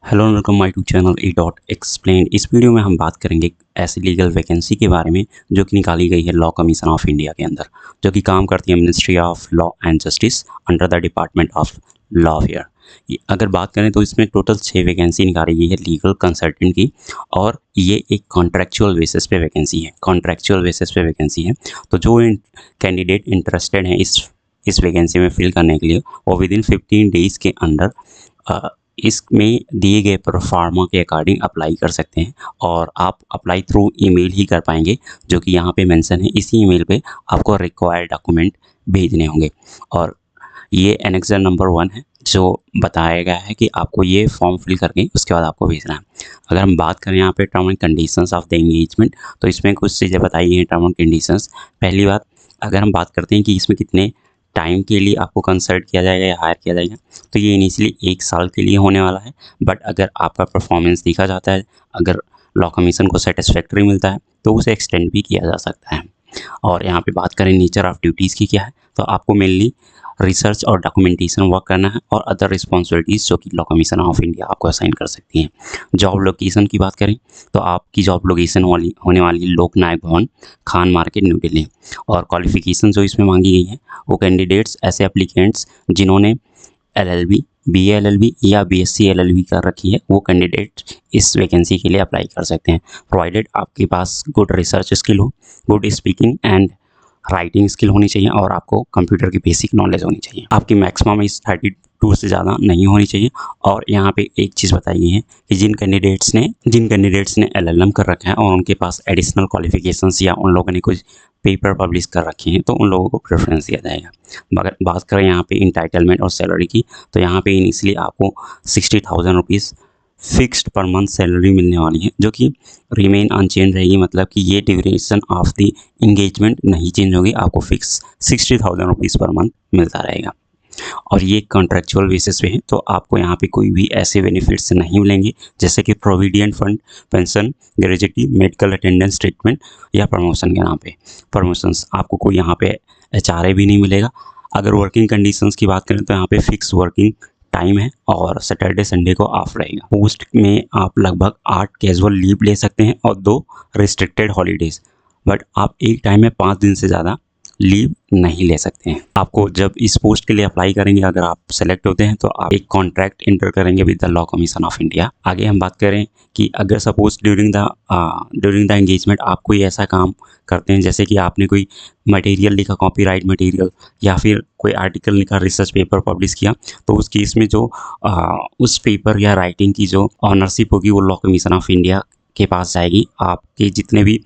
Hello welcome my to channel A dot explain. इस video में हम बात करेंगे एक ऐसी लीगल वैकेंसी के बारे में जो कि निकाली गई है लॉ कमीशन ऑफ इंडिया के अंदर, जो कि काम करती है ministry of law and justice under the department of law fair. अगर बात करें तो इसमें टोटल 6 वैकेंसी निकाली गई है लीगल कंसल्टेंट की, और ये एक कॉन्ट्रैक्चुअल बेसिस पे वैकेंसी है। कॉन्ट्रैक्चुअल बेसिस पे वैकेंसी है, तो जो कैंडिडेट इंटरेस्टेड हैं इस वैकेंसी में फिल करने के लिए, वो विद इन 15 डेज़ के अंदर इसमें दिए गए प्रोफार्मा के अकॉर्डिंग अप्लाई कर सकते हैं। और आप अप्लाई थ्रू ईमेल ही कर पाएंगे, जो कि यहाँ पे मेंशन है। इसी ईमेल पे आपको रिक्वायर्ड डॉक्यूमेंट भेजने होंगे, और ये एनेक्सर नंबर 1 है जो बताया गया है कि आपको ये फॉर्म फिल करके उसके बाद आपको भेजना है। अगर हम बात करें यहाँ पे term and conditions of the engagement, तो इसमें कुछ चीज़ें बताई गई हैं टर्म एंड कंडीशंस। पहली बात, अगर हम बात करते हैं कि इसमें कितने टाइम के लिए आपको कंसल्ट किया जाएगा या हायर किया जाएगा, तो ये इनिशियली 1 साल के लिए होने वाला है। बट अगर आपका परफॉर्मेंस देखा जाता है, अगर लॉ कमीशन को सेटिस्फैक्ट्री मिलता है, तो उसे एक्सटेंड भी किया जा सकता है। और यहाँ पे बात करें नेचर ऑफ ड्यूटीज़ की क्या है, तो आपको मेनली रिसर्च और डॉक्यूमेंटेशन वर्क करना है, और अदर रिस्पॉन्सिबिलिटीज़ जो कि लॉ कमीशन ऑफ इंडिया आपको असाइन कर सकती हैं। जॉब लोकेशन की बात करें तो आपकी जॉब लोकेशन होने वाली लोक नायक भवन, खान मार्केट, न्यू दिल्ली। और क्वालिफिकेशन जो इसमें मांगी गई है, वो कैंडिडेट्स ऐसे एप्लीकेंट्स जिन्होंने LLB, BA LLB या BSc LLB कर रखी है, वो कैंडिडेट इस वैकेंसी के लिए अप्लाई कर सकते हैं, प्रोवाइडेड आपके पास गुड रिसर्च स्किल हो, good speaking and writing skill होनी चाहिए, और आपको कंप्यूटर की बेसिक नॉलेज होनी चाहिए। आपकी मैक्सिमम एज 32 से ज़्यादा नहीं होनी चाहिए। और यहाँ पे एक चीज़ बताई गई है कि जिन कैंडिडेट्स ने LLM कर रखा है और उनके पास एडिशनल क्वालिफिकेशंस या उन लोगों ने कुछ पेपर पब्लिश कर रखे हैं, तो उन लोगों को प्रेफरेंस दिया जाएगा। मगर बात करें यहाँ पे इंटाइटलमेंट और सैलरी की, तो यहाँ पे इनिशियली आपको 60,000 rupees fixed per month salary मिलने वाली है, जो कि रिमेन अनचेंज रहेगी। मतलब कि ये ड्यूरेशन ऑफ द इंगेजमेंट नहीं चेंज होगी, आपको फिक्स 60,000 रुपीज़ पर मंथ मिलता रहेगा। और ये कॉन्ट्रैक्चुअल बेसिस पे है, तो आपको यहाँ पे कोई भी ऐसे बेनिफिट्स नहीं मिलेंगे जैसे कि provident fund, pension, gratuity, medical attendance treatment या प्रमोशन के नाम पे प्रमोशंस। आपको कोई यहाँ पे HRA भी नहीं मिलेगा। अगर वर्किंग कंडीशंस की बात करें तो यहाँ पे फिक्स वर्किंग टाइम है, और सैटरडे संडे को ऑफ रहेगा। पोस्ट में आप लगभग 8 कैजुअल लीव ले सकते हैं और 2 रिस्ट्रिक्टेड हॉलीडेज़, बट आप एक टाइम में 5 दिन से ज़्यादा लीव नहीं ले सकते हैं। आपको जब इस पोस्ट के लिए अप्लाई करेंगे, अगर आप सेलेक्ट होते हैं, तो आप एक कॉन्ट्रैक्ट इंटर करेंगे with the law commission of India. आगे हम बात करें कि अगर सपोज ड्यूरिंग द एंगेजमेंट आप कोई ऐसा काम करते हैं, जैसे कि आपने कोई मटेरियल लिखा, कॉपीराइट मटेरियल, या फिर कोई आर्टिकल लिखा, रिसर्च पेपर पब्लिश किया, तो उस केस में जो उस पेपर या राइटिंग की जो ऑनरशिप होगी, वो लॉ कमीशन ऑफ इंडिया के पास जाएगी। आपके जितने भी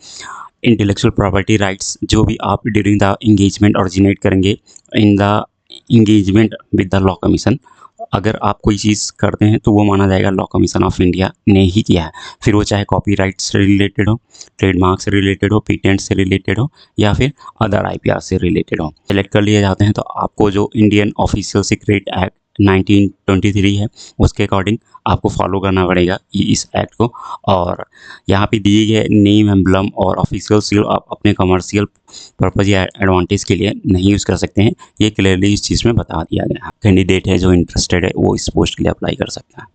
इंटेलेक्चुअल प्रॉपर्टी राइट्स जो भी आप ड्यूरिंग द इंगेजमेंट ऑरिजिनेट करेंगे in the engagement with the law commission, अगर आप कोई चीज़ करते हैं तो वो माना जाएगा लॉ कमीशन ऑफ इंडिया ने ही किया है। फिर वो चाहे कॉपीराइट से रिलेटेड हो, ट्रेडमार्क से रिलेटेड हो, पेटेंट से रिलेटेड हो, या फिर अदर IPR से रिलेटेड हो। सेलेक्ट कर लिए जाते हैं तो आपको जो इंडियन ऑफिशियल सीक्रेट एक्ट 1923 है, उसके अकॉर्डिंग आपको फॉलो करना पड़ेगा इस एक्ट को। और यहाँ पे दिए गए नेम, एम्बलम और ऑफिशियल सील आप अपने कमर्शियल पर्पज़ या एडवांटेज के लिए नहीं यूज़ कर सकते हैं। ये क्लियरली इस चीज़ में बता दिया गया है। कैंडिडेट है जो इंटरेस्टेड है, वो इस पोस्ट के लिए अप्लाई कर सकता है।